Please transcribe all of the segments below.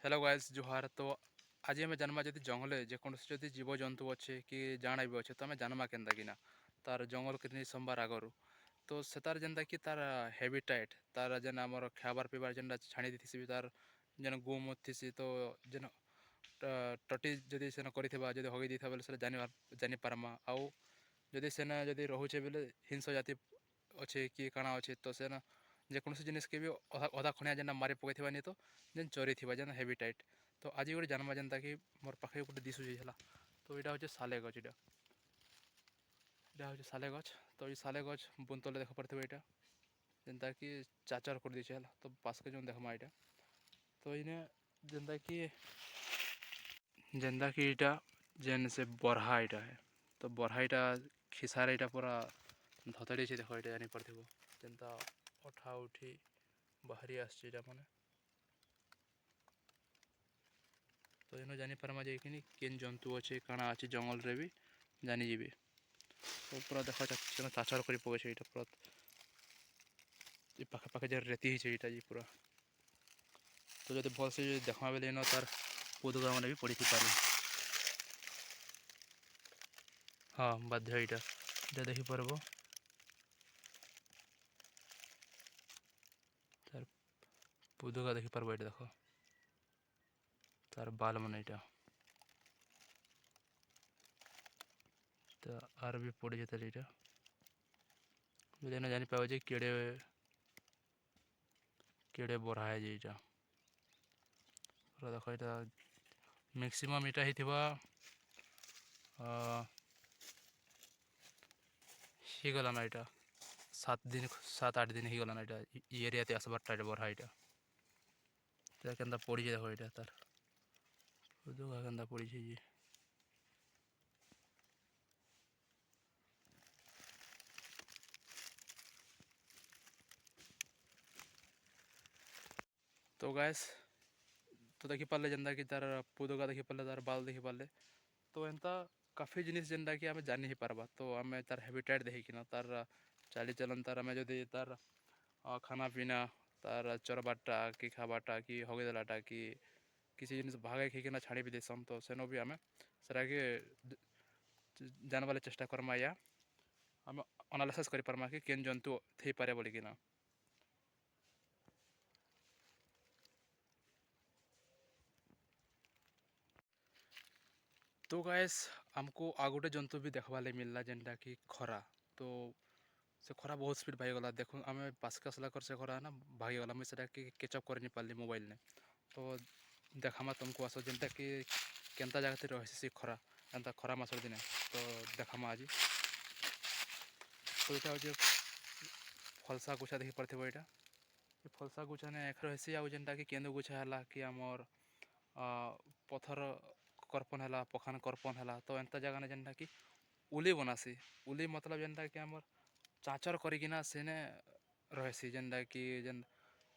Hello guys जोहार। तो आज आम जानमा जदि जंगल जेकोसी जदि जीवजंतु अच्छे कि जाना भी अच्छे तो आम जानमा केन्ता किना तार जंगल कितनी सोमवार आगरू तो सेतार जेनता कि तार हैबिटेट तार जेन आमर खाबार पीबार जेनटा छाणी देसी भी तार जेन गोमूत थीसी तो जेन टटी जदि सेन करिथिबा जदि हगि देथा बेले से जानि पारमा आउ जदि सेना जदि रहुचे बेले हिंस जाति अच्छे कि काଣା अच्छे तो सेना जेकोसी जिनिस के भी अधा खणिया जेना मारी पकईथिबा नि तो जेन चरी थिबा जेन हैबिटेट तो आज गोटे जानमा जेनता कि मोर पाखे गोटे दिशुची है तो यहाँ हूँ साले गछ यहाँ हूँ साले गछ तो ये साले गछ बुंतले देख पारे यहाँ जेनता कि चाचर कर दीचे है तो पासके जो देखमा यहाँ तो इने जेनता कि यहाँ जेन से बरहा यहाँ है तो बरहा यहाँ खिसारे यहाँ पूरा धतड़ी देख यहाँ जानी पार्थ जेनता अठा उठी बाहरी आसटा मैंने तो इन जानीपारमा जाकि केन जंतु अच्छे काଣା अच्छे जंगल रे भी जानीजे तो पूरा देखा चाचर कर पकड़े यहाँ पूरा पाखे पाखे जो रेती ही यहाँ जी पूरा तो जब भल से देखा बेले इन तार पुदुगा मैंने भी पड़ी पारे हाँ बाध्य यहाँ देखिपार तार पुदुगा देखिपार ये देख तार बाल मन यहाँ तो आर भी पड़ी जाता यहाँ जानी पाओ जे केड़े केड़े बरहा है यहाँ पूरा देख यहाँ मैक्सिमम यहाँ ही गलाना यहाँ 7 दिन 7-8 दिन ही गलाना यहाँ एरिया आसबार टाइट बरहा यहाँ के पड़ी देखो यहाँ तार दुगा के पड़ी ये तो गैस तो देखी पारे जेनता कि तार पुदुगा देखी पारे तार बाल देखी पारे तो एंता काफ़ी जिनिस जेनता कि आम जानी ही पार्बा तो आम तार हैबिटेट देखिकिना तार चाली चलन तार आम जदि तार खाना पीना तार चरबाटा कि खाबाटा कि हगीदेलाटा कि किसी जिनिस भागे खीकिना छाड़ी भी देसन तो सेनो भी आम सेटा कि जानवाले चेष्टा करमा या आम अनालिसिस कर पारमा कि केन जंतु थी पारे बोलिकिना तो गैस आमको आगोटे जंतु भी देखवा मिलला जेनटा कि खरा तो से खरा बहुत स्पीड भागीगला देख आम पासके आसला कर से खरा ना भागीगला मुझे कि कैचअप कर नहीं पार्ली मोबाइल ने तो देखामा तुमको आस जेनटा कि केनता जगह रही से खरा एंता खरा मासर दिने तो देखामा आज तो यहाँ हूँ फलसा गुछा देखी पार्थ यहाँ फलसा गुछा ने एक रही आउ जेनटा कि केंदु गुछा है कि आमर पथर करपन है पखान करपन है तो एंता जगह ने जेनटा कि उली बनासी उली मतलब जेनटा कि आमर चाचर करिकिना सेने रही जेनटा कि जेन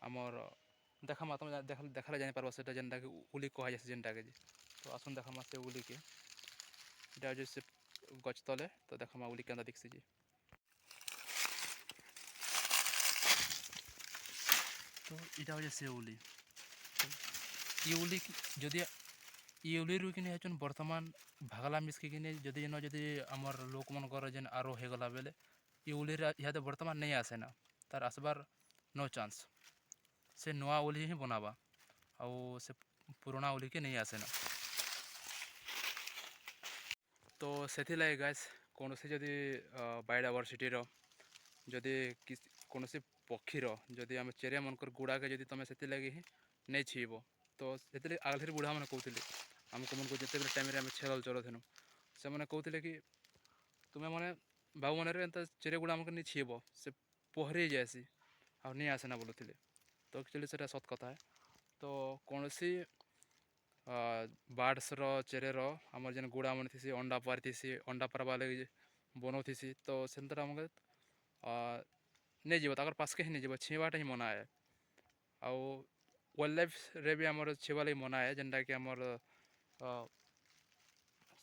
आमर देखामा तुम देखाले जानी पार्ब से जेनटा कि उली कह जाए जेनटा के तो आसन देखामा से उली के इटा से गच तले तो देखामा उली केंता दिखसी जी तो इटा हूँ से उली ये उली जदि ये उली रू कि बर्तमान भागला मिसकी जदि जदि आमर लोक मन जेन आरो होगला बेले ये उली यहाँ बर्तमान नहीं आसे ना तार आसबार नो चांस से नुआ उली ही बनावा आउ से पुराना उली के नहीं आसे ना तो से गाइस कौन से जदि बायोडायवर्सिटी जदि कौन से पक्षीर जदि आम चेरिया मनकर गुड़ा के जदि तुम से लगे ही नहीं छीब तो से आगे बुढ़ा मैंने कहते आमको मन को जिते टाइम आम छेल चलुनु से मैंने कहते कि तुम्हें मैंने बाबू मन एंता चेरिया गुड़ा आमको नहीं छीब से पहरी जाएसी आ नहीं आसे ना बोलुले तो एक्चुअली से सत कथा है तो कौन सी बार्ड्सर चेरेर आमर जेन गुड़ा मन थी अंडा पारी अंडा पारवा लगे बनाऊसी तो से आमके नहीं जीव ताकर पासके ही नहीं जीव छीवाटा ही मना है आउ वाइल्ड लाइफ रे भी आमर छीवा लगे मना है जेनटा कि आमर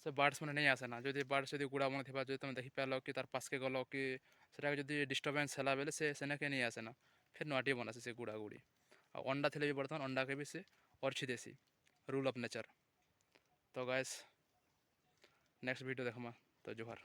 से बार्ड्स मैंने नहीं आसे ना जदि बार्ड्स जदि गुड़ा मन थी जो तुम देखी पाल कि तार पासके गल कि जदि डिस्टर्बेंस है बेले से नहीं आसे ना फिर नुआटी बनासी से गुड़ा गुड़ी आ अंडा थे भी बर्तमान अंडा के भी से अर्छी देसी रूल ऑफ नेचर। तो गाइस नेक्स्ट वीडियो देखमा। तो जोहार।